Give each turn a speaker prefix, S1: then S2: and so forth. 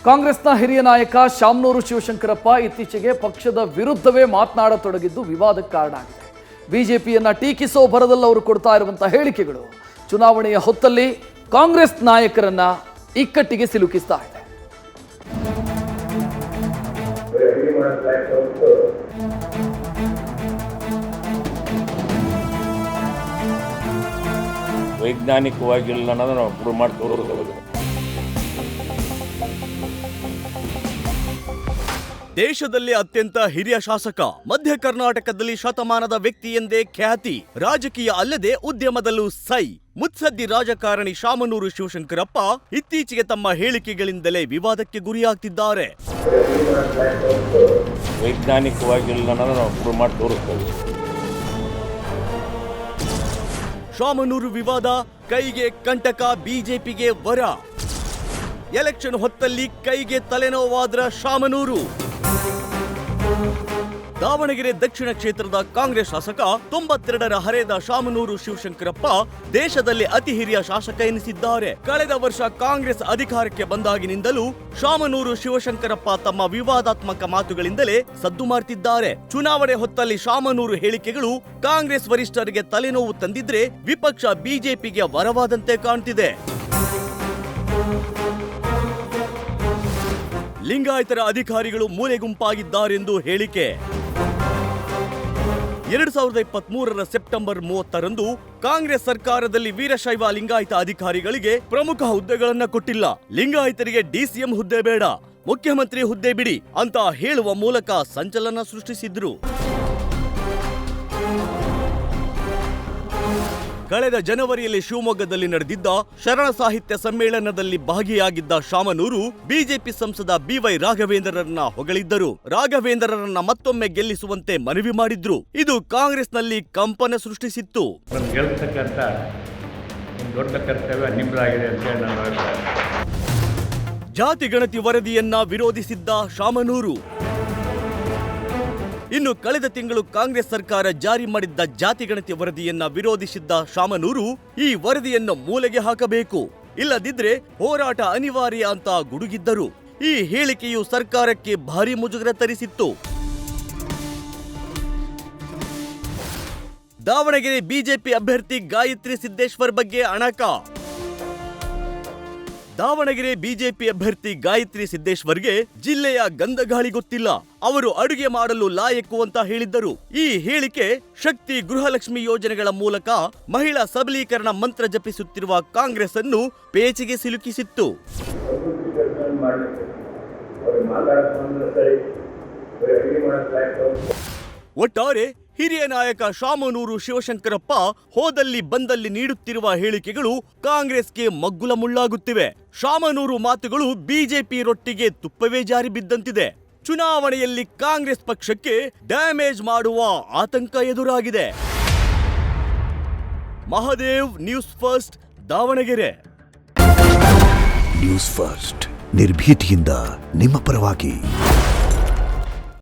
S1: ಕಾಂಗ್ರೆಸ್ನ ಹಿರಿಯ ನಾಯಕ ಶಾಮನೂರು ಶಿವಶಂಕರಪ್ಪ ಇತ್ತೀಚೆಗೆ ಪಕ್ಷದ ವಿರುದ್ಧವೇ ಮಾತನಾಡತೊಡಗಿದ್ದು ವಿವಾದಕ್ಕೆ ಕಾರಣ ಆಗಿದೆ. ಬಿಜೆಪಿಯನ್ನ ಟೀಕಿಸೋ ಭರದಲ್ಲಿ ಅವರು ಕೊಡ್ತಾ ಇರುವಂತಹ ಹೇಳಿಕೆಗಳು ಚುನಾವಣೆಯ ಹೊತ್ತಲ್ಲಿ ಕಾಂಗ್ರೆಸ್ ನಾಯಕರನ್ನ ಇಕ್ಕಟ್ಟಿಗೆ ಸಿಲುಕಿಸ್ತಾ ಇದೆ.
S2: ವೈಜ್ಞಾನಿಕವಾಗಿಲ್ಲ ಅನ್ನೋದನ್ನ ನಾವು ಪ್ರೂವ್ ಮಾಡಿ ತೋರಿಸಬಹುದು.
S3: ದೇಶದಲ್ಲಿ ಅತ್ಯಂತ ಹಿರಿಯ ಶಾಸಕ, ಮಧ್ಯ ಕರ್ನಾಟಕದಲ್ಲಿ ಶತಮಾನದ ವ್ಯಕ್ತಿ ಎಂದೇ ಖ್ಯಾತಿ, ರಾಜಕೀಯ ಅಲ್ಲದೆ ಉದ್ಯಮದಲ್ಲೂ ಸೈ, ಮುತ್ಸದ್ದಿ ರಾಜಕಾರಣಿ ಶಾಮನೂರು ಶಿವಶಂಕರಪ್ಪ ಇತ್ತೀಚೆಗೆ ತಮ್ಮ ಹೇಳಿಕೆಗಳಿಂದಲೇ ವಿವಾದಕ್ಕೆ ಗುರಿಯಾಗ್ತಿದ್ದಾರೆ.
S2: ವೈಜ್ಞಾನಿಕವಾಗಿಲ್ಲ ಅನ್ನೋದನ್ನ ನಾವು ಪ್ರೂವ್ ಮಾಡಿ ತೋರಿಸಬಹುದು.
S3: ಶಾಮನೂರು ವಿವಾದ ಕೈಗೆ ಕಂಟಕ, ಬಿಜೆಪಿಗೆ ವರ. ಎಲೆಕ್ಷನ್ ಹೊತ್ತಲ್ಲಿ ಕೈಗೆ ತಲೆನೋವಾದ್ರ ಶಾಮನೂರು. ದಾವಣಗೆರೆ ದಕ್ಷಿಣ ಕ್ಷೇತ್ರದ ಕಾಂಗ್ರೆಸ್ ಶಾಸಕ 92ರ ಹರೆಯದ ಶಾಮನೂರು ಶಿವಶಂಕರಪ್ಪ ದೇಶದಲ್ಲಿ ಅತಿ ಹಿರಿಯ ಶಾಸಕ ಎನಿಸಿದ್ದಾರೆ. ಕಳೆದ ವರ್ಷ ಕಾಂಗ್ರೆಸ್ ಅಧಿಕಾರಕ್ಕೆ ಬಂದಾಗಿನಿಂದಲೂ ಶಾಮನೂರು ಶಿವಶಂಕರಪ್ಪ ತಮ್ಮ ವಿವಾದಾತ್ಮಕ ಮಾತುಗಳಿಂದಲೇ ಸದ್ದು ಮಾಡ್ತಿದ್ದಾರೆ. ಚುನಾವಣೆ ಹೊತ್ತಲ್ಲಿ ಶಾಮನೂರು ಹೇಳಿಕೆಗಳು ಕಾಂಗ್ರೆಸ್ ವರಿಷ್ಠರಿಗೆ ತಲೆನೋವು ತಂದಿದ್ರೆ ವಿಪಕ್ಷ ಬಿಜೆಪಿಗೆ ವರವಾದಂತೆ ಕಾಣ್ತಿದೆ. ಲಿಂಗಾಯತರ ಅಧಿಕಾರಿಗಳು ಮೂಲೆಗುಂಪಾಗಿದ್ದಾರೆಂದು ಹೇಳಿಕೆ. 2023ರ ಸೆಪ್ಟೆಂಬರ್ 30ರಂದು ಕಾಂಗ್ರೆಸ್ ಸರ್ಕಾರದಲ್ಲಿ ವೀರಶೈವ ಲಿಂಗಾಯತ ಅಧಿಕಾರಿಗಳಿಗೆ ಪ್ರಮುಖ ಹುದ್ದೆಗಳನ್ನ ಕೊಟ್ಟಿಲ್ಲ. ಲಿಂಗಾಯತರಿಗೆ ಡಿಸಿಎಂ ಹುದ್ದೆ ಬೇಡ, ಮುಖ್ಯಮಂತ್ರಿ ಹುದ್ದೆ ಬಿಡಿ ಅಂತ ಹೇಳುವ ಮೂಲಕ ಸಂಚಲನ ಸೃಷ್ಟಿಸಿದ್ರು. ಕಳೆದ ಜನವರಿಯಲ್ಲಿ ಶಿವಮೊಗ್ಗದಲ್ಲಿ ನಡೆದಿದ್ದ ಶರಣ ಸಾಹಿತ್ಯ ಸಮ್ಮೇಳನದಲ್ಲಿ ಭಾಗಿಯಾಗಿದ್ದ ಶಾಮನೂರು ಬಿಜೆಪಿ ಸಂಸದ ಬಿವೈ ರಾಘವೇಂದ್ರರನ್ನ ಹೊಗಳಿದ್ದರು. ರಾಘವೇಂದ್ರರನ್ನ ಮತ್ತೊಮ್ಮೆ ಗೆಲ್ಲಿಸುವಂತೆ ಮನವಿ ಮಾಡಿದ್ರು. ಇದು ಕಾಂಗ್ರೆಸ್ನಲ್ಲಿ ಕಂಪನ ಸೃಷ್ಟಿಸಿತ್ತು.
S4: ದೊಡ್ಡ ಕರ್ತವ್ಯ ನಿಮ್ಮದಾಗಿದೆ ಅಂತ ಹೇಳಿ ನನ್ನ ಅಭಿಪ್ರಾಯ.
S3: ಜಾತಿ ಗಣತಿ ವರದಿಯನ್ನ ವಿರೋಧಿಸಿದ್ದ ಶಾಮನೂರು. ಇನ್ನು ಕಳೆದ ತಿಂಗಳು ಕಾಂಗ್ರೆಸ್ ಸರ್ಕಾರ ಜಾರಿ ಮಾಡಿದ್ದ ಜಾತಿ ಗಣತಿ ವರದಿಯನ್ನ ವಿರೋಧಿಸಿದ್ದ ಶಾಮನೂರು ಈ ವರದಿಯನ್ನು ಮೂಲೆಗೆ ಹಾಕಬೇಕು, ಇಲ್ಲದಿದ್ರೆ ಹೋರಾಟ ಅನಿವಾರ್ಯ ಅಂತ ಗುಡುಗಿದ್ದರು. ಈ ಹೇಳಿಕೆಯು ಸರ್ಕಾರಕ್ಕೆ ಭಾರಿ ಮುಜುಗರ ತರಿಸಿತ್ತು. ದಾವಣಗೆರೆ ಬಿಜೆಪಿ ಅಭ್ಯರ್ಥಿ ಗಾಯತ್ರಿ ಸಿದ್ದೇಶ್ವರ್ ಬಗ್ಗೆ ಅಣಕ. ದಾವಣಗೆರೆ ಬಿಜೆಪಿ ಅಭ್ಯರ್ಥಿ ಗಾಯತ್ರಿ ಸಿದ್ದೇಶ್ವರ್ಗೆ ಜಿಲ್ಲೆಯ ಗಂಧಗಾಳಿ ಗೊತ್ತಿಲ್ಲ, ಅವರು ಅಡುಗೆ ಮಾಡಲು ಲಾಯಕ್ಕು ಅಂತ ಹೇಳಿದ್ದರು. ಈ ಹೇಳಿಕೆ ಶಕ್ತಿ ಗೃಹಲಕ್ಷ್ಮಿ ಯೋಜನೆಗಳ ಮೂಲಕ ಮಹಿಳಾ ಸಬಲೀಕರಣ ಮಂತ್ರ ಜಪಿಸುತ್ತಿರುವ ಕಾಂಗ್ರೆಸ್ ಅನ್ನು ಪೇಚಿಗೆ ಸಿಲುಕಿಸಿತ್ತು. ಒಟ್ಟಾರೆ ಹಿರಿಯ ನಾಯಕ ಶಾಮನೂರು ಶಿವಶಂಕರಪ್ಪ ಹೋದಲ್ಲಿ ಬಂದಲ್ಲಿ ನೀಡುತ್ತಿರುವ ಹೇಳಿಕೆಗಳು ಕಾಂಗ್ರೆಸ್ಗೆ ಮಗ್ಗುಲ ಮುಳ್ಳಾಗುತ್ತಿವೆ. ಶಾಮನೂರು ಮಾತುಗಳು ಬಿಜೆಪಿ ರೊಟ್ಟಿಗೆ ತುಪ್ಪವೇ ಜಾರಿ ಬಿದ್ದಂತಿದೆ. ಚುನಾವಣೆಯಲ್ಲಿ ಕಾಂಗ್ರೆಸ್ ಪಕ್ಷಕ್ಕೆ ಡ್ಯಾಮೇಜ್ ಮಾಡುವ ಆತಂಕ ಎದುರಾಗಿದೆ. Mahadev, news first, Davanagere.
S5: News first ನಿರ್ಭೀತಿಯಿಂದ ನಿಮ್ಮ ಪರವಾಗಿ.